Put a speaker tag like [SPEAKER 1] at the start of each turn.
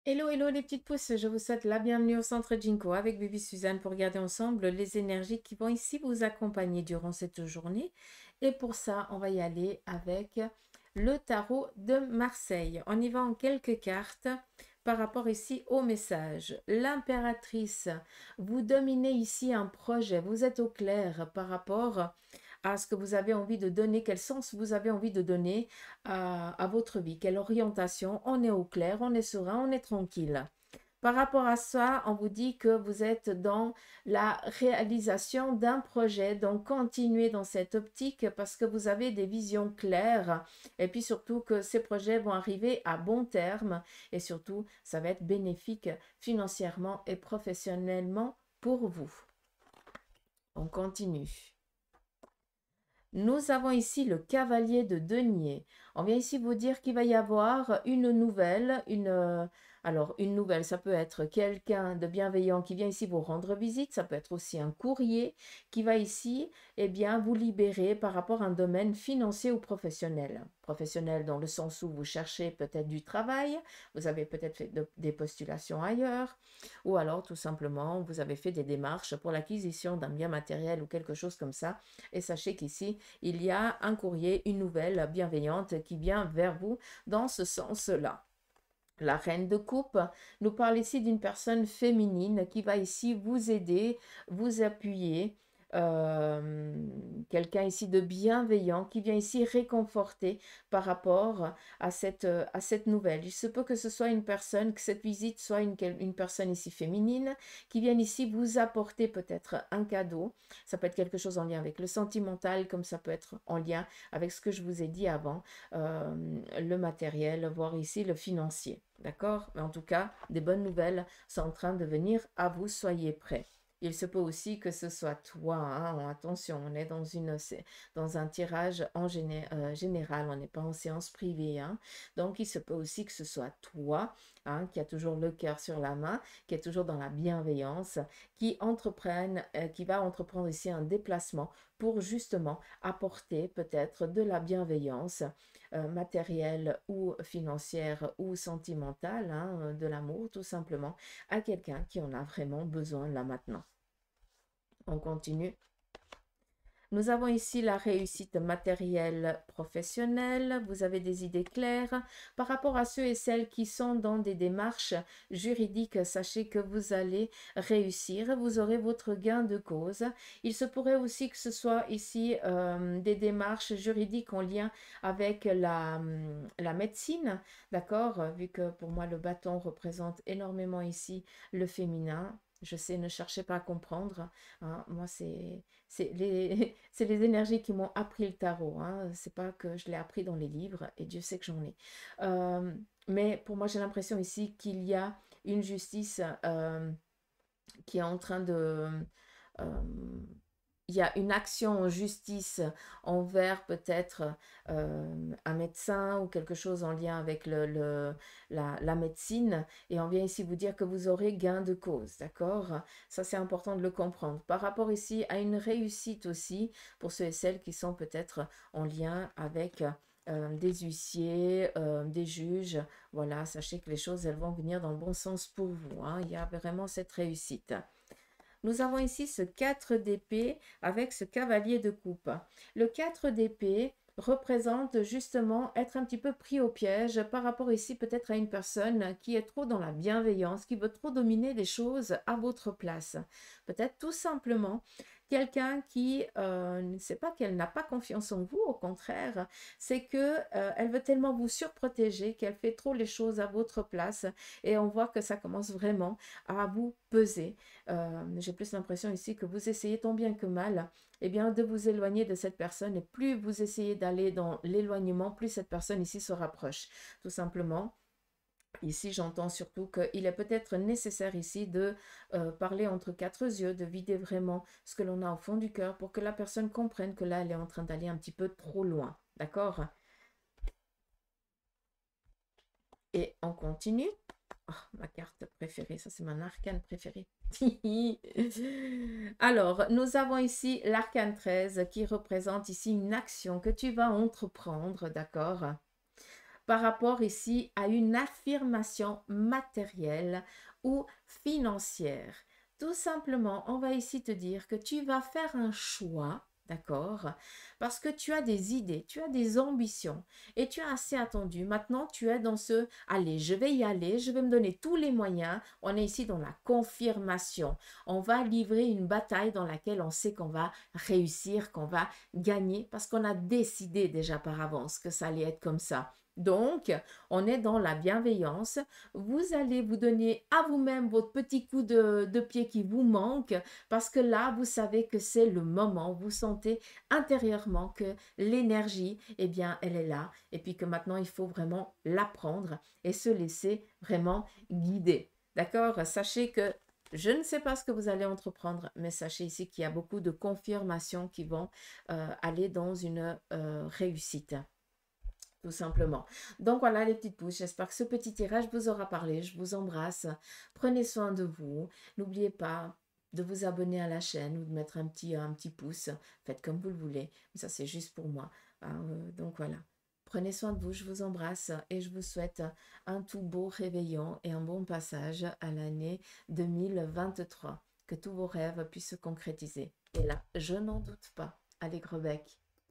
[SPEAKER 1] Hello, hello les petites pousses, je vous souhaite la bienvenue au centre Jinko avec Bibi Suzanne pour regarder ensemble les énergies qui vont ici vous accompagner durant cette journée. Et pour ça, on va y aller avec le tarot de Marseille. On y va en quelques cartes par rapport ici au message. L'impératrice, vous dominez ici un projet, vous êtes au clair par rapport à ce que vous avez envie de donner, quel sens vous avez envie de donner à votre vie, quelle orientation, on est au clair, on est serein, on est tranquille. Par rapport à ça, on vous dit que vous êtes dans la réalisation d'un projet, donc continuez dans cette optique parce que vous avez des visions claires et puis surtout que ces projets vont arriver à bon terme et surtout ça va être bénéfique financièrement et professionnellement pour vous. On continue. Nous avons ici le cavalier de denier. On vient ici vous dire qu'il va y avoir une nouvelle, alors une nouvelle, ça peut être quelqu'un de bienveillant qui vient ici vous rendre visite, ça peut être aussi un courrier qui va ici, eh bien, vous libérer par rapport à un domaine financier ou professionnel. Professionnel dans le sens où vous cherchez peut-être du travail, vous avez peut-être fait des postulations ailleurs, ou alors tout simplement vous avez fait des démarches pour l'acquisition d'un bien matériel ou quelque chose comme ça. Et sachez qu'ici, il y a un courrier, une nouvelle bienveillante qui vient vers vous dans ce sens-là. La reine de coupe nous parle ici d'une personne féminine qui va ici vous aider, vous appuyer. Quelqu'un ici de bienveillant qui vient ici réconforter par rapport à cette nouvelle. Il se peut que ce soit une personne, que cette visite soit une personne ici féminine qui vienne ici vous apporter peut-être un cadeau. Ça peut être quelque chose en lien avec le sentimental, comme ça peut être en lien avec ce que je vous ai dit avant, le matériel, voire ici le financier. D'accord? Mais en tout cas, des bonnes nouvelles sont en train de venir à vous, soyez prêts. Il se peut aussi que ce soit toi, hein, attention, on est dans un tirage général, on n'est pas en séance privée. Hein. Donc, il se peut aussi que ce soit toi, hein, qui a toujours le cœur sur la main, qui est toujours dans la bienveillance, qui va entreprendre ici un déplacement pour justement apporter peut-être de la bienveillance matérielle ou financière ou sentimentale, hein, de l'amour tout simplement, à quelqu'un qui en a vraiment besoin là maintenant. On continue. Nous avons ici la réussite matérielle professionnelle. Vous avez des idées claires. Par rapport à ceux et celles qui sont dans des démarches juridiques, sachez que vous allez réussir. Vous aurez votre gain de cause. Il se pourrait aussi que ce soit ici des démarches juridiques en lien avec la médecine. D'accord? Vu que pour moi, le bâton représente énormément ici le féminin. Je sais, ne cherchez pas à comprendre. Hein. Moi, c'est c'est les énergies qui m'ont appris le tarot. Hein. C'est pas que je l'ai appris dans les livres et Dieu sait que j'en ai. Euh, mais pour moi, j'ai l'impression ici qu'il y a une justice qui est en train de... euh, il y a une action en justice envers peut-être un médecin ou quelque chose en lien avec la médecine. Et on vient ici vous dire que vous aurez gain de cause, d'accord? Ça, c'est important de le comprendre. Par rapport ici à une réussite aussi, pour ceux et celles qui sont peut-être en lien avec des huissiers, des juges. Voilà, sachez que les choses, elles vont venir dans le bon sens pour vous. Hein. Il y a vraiment cette réussite. Nous avons ici ce 4 d'épée avec ce cavalier de coupe. Le 4 d'épée représente justement être un petit peu pris au piège par rapport ici peut-être à une personne qui est trop dans la bienveillance, qui veut trop dominer les choses à votre place. Peut-être tout simplement quelqu'un qui ne sait pas qu'elle n'a pas confiance en vous, au contraire, c'est que elle veut tellement vous surprotéger qu'elle fait trop les choses à votre place et on voit que ça commence vraiment à vous peser. J'ai plus l'impression ici que vous essayez tant bien que mal eh bien, de vous éloigner de cette personne et plus vous essayez d'aller dans l'éloignement, plus cette personne ici se rapproche. Tout simplement, ici, j'entends surtout qu'il est peut-être nécessaire ici de parler entre quatre yeux, de vider vraiment ce que l'on a au fond du cœur pour que la personne comprenne que là, elle est en train d'aller un petit peu trop loin. D'accord? Et on continue. Oh, ma carte préférée, ça c'est mon arcane préféré. Alors, nous avons ici l'arcane 13 qui représente ici une action que tu vas entreprendre, d'accord? par rapport ici à une affirmation matérielle ou financière. Tout simplement, on va ici te dire que tu vas faire un choix, d'accord? Parce que tu as des idées, tu as des ambitions et tu as assez attendu. Maintenant, tu es dans ce, allez, je vais y aller, je vais me donner tous les moyens. On est ici dans la confirmation. On va livrer une bataille dans laquelle on sait qu'on va réussir, qu'on va gagner parce qu'on a décidé déjà par avance que ça allait être comme ça. Donc, on est dans la bienveillance. Vous allez vous donner à vous-même votre petit coup de pied qui vous manque parce que là, vous savez que c'est le moment. Vous sentez intérieurement que l'énergie, eh bien, elle est là. Et puis que maintenant, il faut vraiment l'apprendre et se laisser vraiment guider. D'accord? Sachez que je ne sais pas ce que vous allez entreprendre, mais sachez ici qu'il y a beaucoup de confirmations qui vont aller dans une réussite tout simplement. Donc voilà les petites pouces, j'espère que ce petit tirage vous aura parlé. Je vous embrasse, prenez soin de vous. N'oubliez pas de vous abonner à la chaîne ou de mettre un petit pouce. Faites comme vous le voulez, mais ça c'est juste pour moi. Donc voilà. Prenez soin de vous, je vous embrasse et je vous souhaite un tout beau réveillon et un bon passage à l'année 2023. Que tous vos rêves puissent se concrétiser. Et là, je n'en doute pas. Allez, gros bec.